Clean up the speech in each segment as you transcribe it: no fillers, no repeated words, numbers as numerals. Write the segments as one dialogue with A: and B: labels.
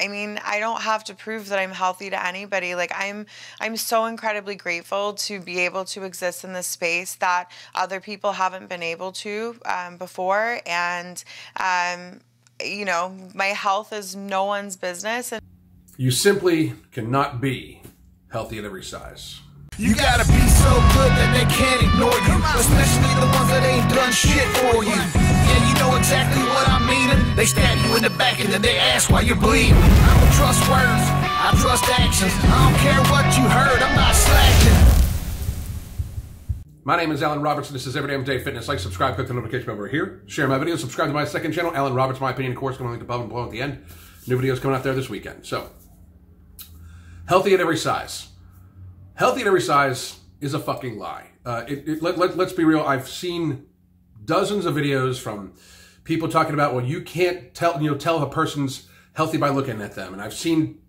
A: I mean, I don't have to prove that I'm healthy to anybody. Like I'm so incredibly grateful to be able to exist in this space that other people haven't been able to before. And, you know, my health is no one's business.
B: You simply cannot be healthy at every size.
C: You gotta be so good that they can't ignore you, especially the ones that ain't done shit for you. Yeah, you know exactly what I mean. They stab you in the back and then they ask why you're bleeding. I don't trust words, I trust actions. I don't care what you heard, I'm not slacking.
B: My name is Alan Roberts, and this is Everyday Fitness. Like, subscribe, click the notification bell over here. Share my videos, subscribe to my second channel, Alan Roberts, My Opinion, of course, going to link above and below at the end. New videos coming out there this weekend. So, healthy at every size. Healthy at every size is a fucking lie. Let's be real. I've seen dozens of videos from people talking about, well, you can't tell if a person's healthy by looking at them. And I've seen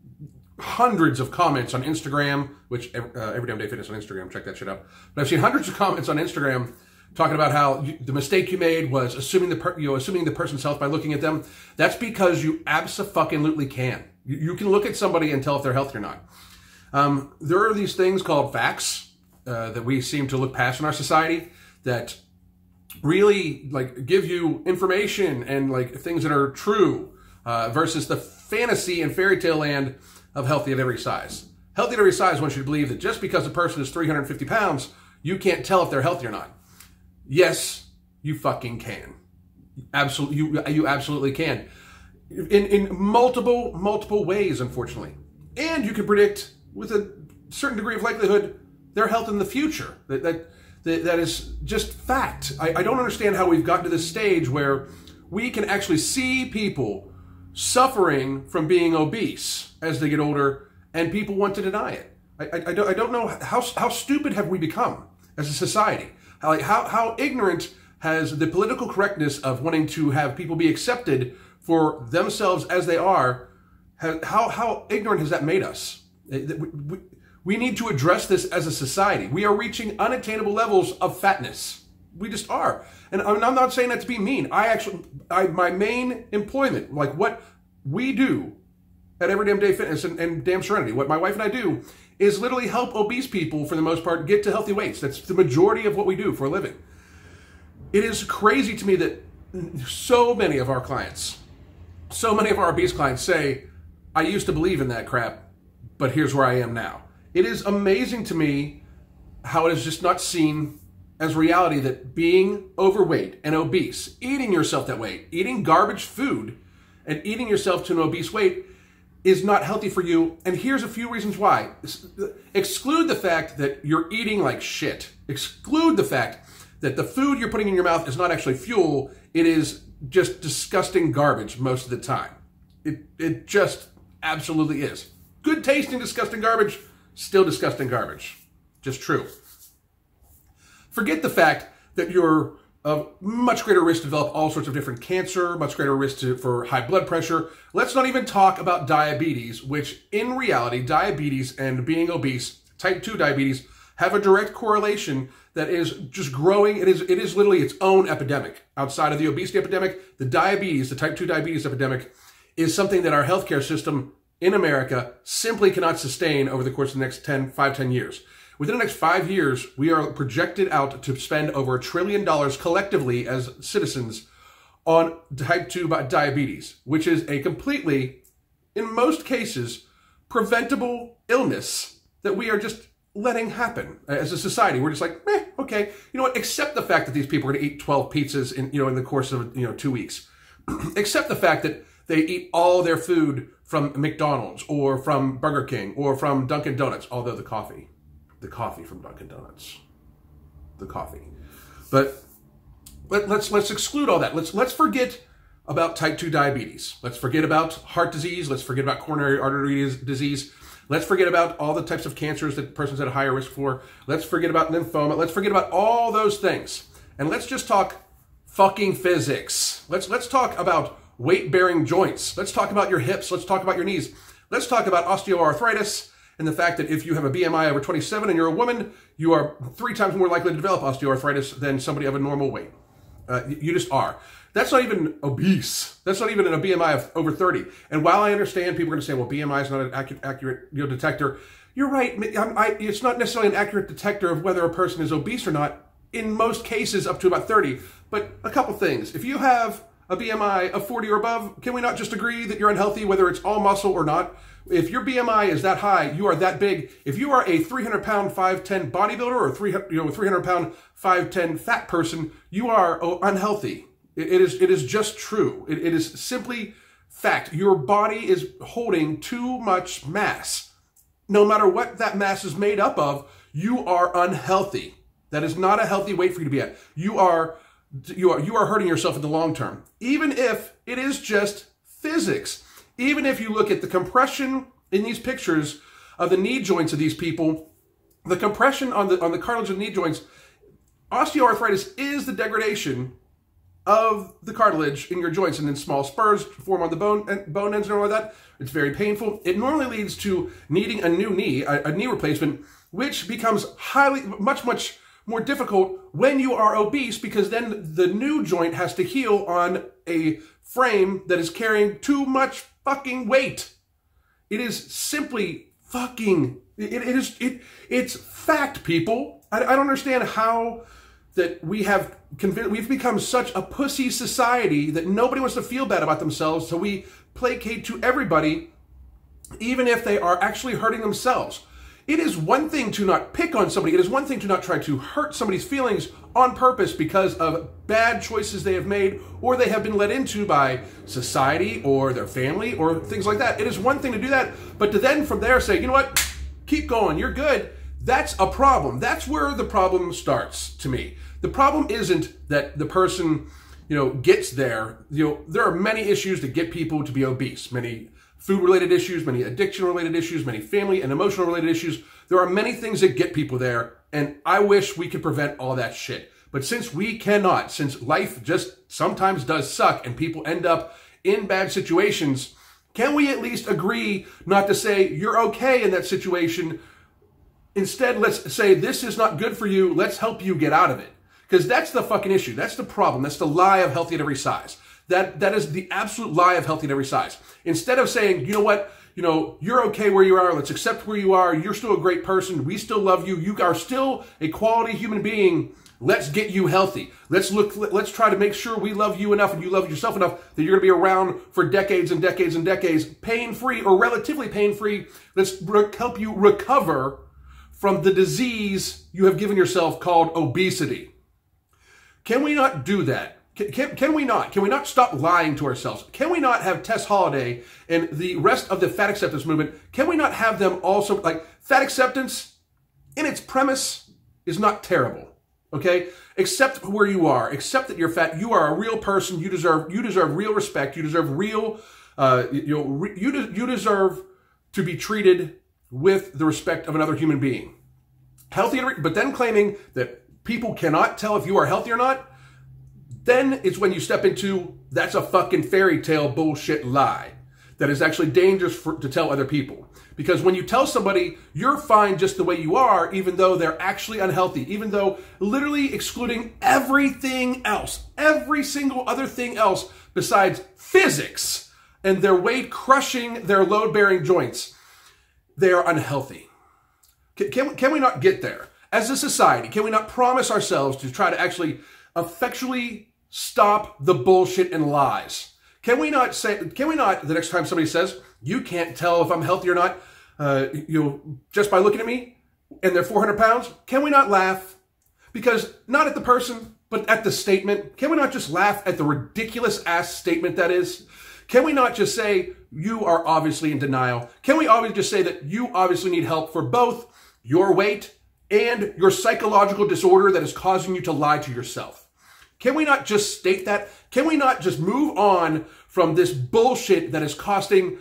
B: hundreds of comments on Instagram, which Everyday Fitness on Instagram, check that shit out. But I've seen hundreds of comments on Instagram talking about how the mistake you made was assuming the person's health by looking at them. That's because you abso-fucking-lutely can. You can look at somebody and tell if they're healthy or not. There are these things called facts that we seem to look past in our society that really give you information and things that are true versus the fantasy and fairy tale land of healthy at every size. Healthy at every size wants you to believe that just because a person is 350 pounds, you can't tell if they're healthy or not. Yes, you fucking can. Absolutely, you absolutely can. In multiple ways, unfortunately. And you can predict with a certain degree of likelihood their health in the future. That is just fact. I don't understand how we've gotten to this stage where we can actually see people suffering from being obese as they get older, and people want to deny it. I don't know how stupid have we become as a society. How ignorant has the political correctness of wanting to have people be accepted for themselves as they are, how ignorant has that made us? We need to address this as a society. We are reaching unattainable levels of fatness. We just are. And I'm not saying that to be mean. My main employment, like what we do at Everyday Fitness and Damn Serenity, what my wife and I do, is literally help obese people, for the most part, get to healthy weights. That's the majority of what we do for a living. It is crazy to me that so many of our clients, so many of our obese clients say, I used to believe in that crap, but here's where I am now. It is amazing to me how it is just not seen as reality that being overweight and obese, eating yourself that way, eating garbage food and eating yourself to an obese weight is not healthy for you. And here's a few reasons why. Exclude the fact that you're eating like shit. Exclude the fact that the food you're putting in your mouth is not actually fuel. It is just disgusting garbage most of the time. It just absolutely is. Good tasting, disgusting garbage, still disgusting garbage. Just true. Forget the fact that you're of much greater risk to develop all sorts of different cancer, much greater risk for high blood pressure. Let's not even talk about diabetes, which in reality, diabetes and being obese, type 2 diabetes, have a direct correlation that is just growing. It is literally its own epidemic. Outside of the obesity epidemic, the diabetes, the type 2 diabetes epidemic, is something that our healthcare system in America simply cannot sustain over the course of the next 5-10 years. Within the next 5 years, we are projected out to spend over $1 trillion collectively as citizens on type 2 diabetes, which is a completely, in most cases, preventable illness that we are just letting happen as a society. We're just like, okay, you know what? Accept the fact that these people are going to eat 12 pizzas in the course of 2 weeks. Accept the fact that they eat all their food from McDonald's or from Burger King or from Dunkin' Donuts, although the coffee from Dunkin' Donuts, the coffee. But let's exclude all that. Let's forget about type 2 diabetes. Let's forget about heart disease. Let's forget about coronary artery disease. Let's forget about all the types of cancers that persons at a higher risk for. Let's forget about lymphoma. Let's forget about all those things. And let's just talk fucking physics. Let's talk about weight-bearing joints. Let's talk about your hips. Let's talk about your knees. Let's talk about osteoarthritis and the fact that if you have a BMI over 27 and you're a woman, you are 3 times more likely to develop osteoarthritis than somebody of a normal weight. You just are. That's not even obese. That's not even in a BMI of over 30. And while I understand people are going to say, well, BMI is not an accurate detector, you're right. It's not necessarily an accurate detector of whether a person is obese or not, in most cases up to about 30. But a couple things. If you have a BMI of 40 or above, can we not just agree that you're unhealthy, whether it's all muscle or not? If your BMI is that high, you are that big. If you are a 300-pound 5'10" bodybuilder or 300-pound 5'10" fat person, you are unhealthy. It is just true. It is simply fact. Your body is holding too much mass. No matter what that mass is made up of, you are unhealthy. That is not a healthy weight for you to be at. You are hurting yourself in the long term. Even if it is just physics. Even if you look at the compression in these pictures of the knee joints of these people, the compression on the cartilage of the knee joints, osteoarthritis is the degradation of the cartilage in your joints, and then small spurs form on the bone ends and all of that. It's very painful. It normally leads to needing a new knee, a knee replacement, which becomes much more difficult when you are obese, because then the new joint has to heal on a frame that is carrying too much fucking weight. It is simply fucking, it's fact, people. I don't understand how that we've become such a pussy society that nobody wants to feel bad about themselves, so we placate to everybody, even if they are actually hurting themselves. It is one thing to not pick on somebody. It is one thing to not try to hurt somebody's feelings on purpose because of bad choices they have made or they have been led into by society or their family or things like that. It is one thing to do that, but to then from there say, you know what, keep going, you're good. That's a problem. That's where the problem starts to me. The problem isn't that the person, gets there. There are many issues that get people to be obese. Many food-related issues, many addiction-related issues, many family and emotional-related issues. There are many things that get people there, and I wish we could prevent all that shit. But since we cannot, since life just sometimes does suck and people end up in bad situations, can we at least agree not to say you're okay in that situation? Instead, let's say this is not good for you. Let's help you get out of it. Because that's the fucking issue. That's the problem. That's the lie of healthy at every size. That is the absolute lie of healthy at every size. Instead of saying, you know what, you're okay where you are. Let's accept where you are. You're still a great person. We still love you. You are still a quality human being. Let's get you healthy. Let's try to make sure we love you enough and you love yourself enough that you're going to be around for decades and decades and decades, pain-free or relatively pain-free. Let's help you recover from the disease you have given yourself called obesity. Can we not do that? Can we not? Can we not stop lying to ourselves? Can we not have Tess Holliday and the rest of the fat acceptance movement? Can we not have them also, fat acceptance in its premise is not terrible, okay? Accept where you are. Accept that you're fat. You are a real person. You deserve real respect. You deserve real, you deserve to be treated with the respect of another human being. Healthy, but then claiming that people cannot tell if you are healthy or not, then it's when you step into, that's a fucking fairy tale bullshit lie that is actually dangerous to tell other people. Because when you tell somebody you're fine just the way you are, even though they're actually unhealthy, even though literally excluding everything else, every single other thing else besides physics and their weight crushing their load-bearing joints, they are unhealthy. Can we not get there? As a society, can we not promise ourselves to try to actually effectually stop the bullshit and lies? Can we not, the next time somebody says, you can't tell if I'm healthy or not, just by looking at me and they're 400 pounds, can we not laugh? Because not at the person, but at the statement. Can we not just laugh at the ridiculous ass statement that is? Can we not just say, you are obviously in denial? Can we obviously just say that you obviously need help for both your weight and your psychological disorder that is causing you to lie to yourself? Can we not just state that? Can we not just move on from this bullshit that is costing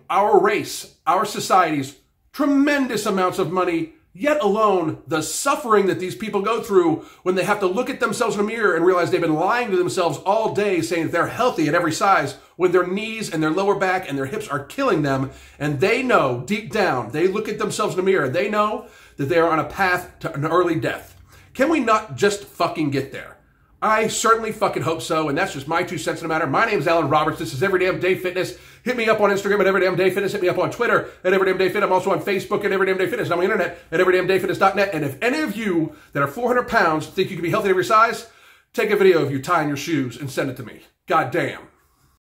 B: our race, our societies, tremendous amounts of money, yet alone the suffering that these people go through when they have to look at themselves in a mirror and realize they've been lying to themselves all day saying that they're healthy at every size when their knees and their lower back and their hips are killing them, and they know deep down, they look at themselves in a mirror and they know that they are on a path to an early death. Can we not just fucking get there? I certainly fucking hope so, and that's just my 2 cents in the matter. My name's Alan Roberts. This is Every Damn Day Fitness. Hit me up on Instagram at Every Damn Day Fitness. Hit me up on Twitter at Every Damn Day Fitness. I'm also on Facebook at Every Damn Day Fitness. I'm on the internet at everydamndayfitness.net. And if any of you that are 400 pounds think you can be healthy at every size, take a video of you tying your shoes and send it to me. God damn.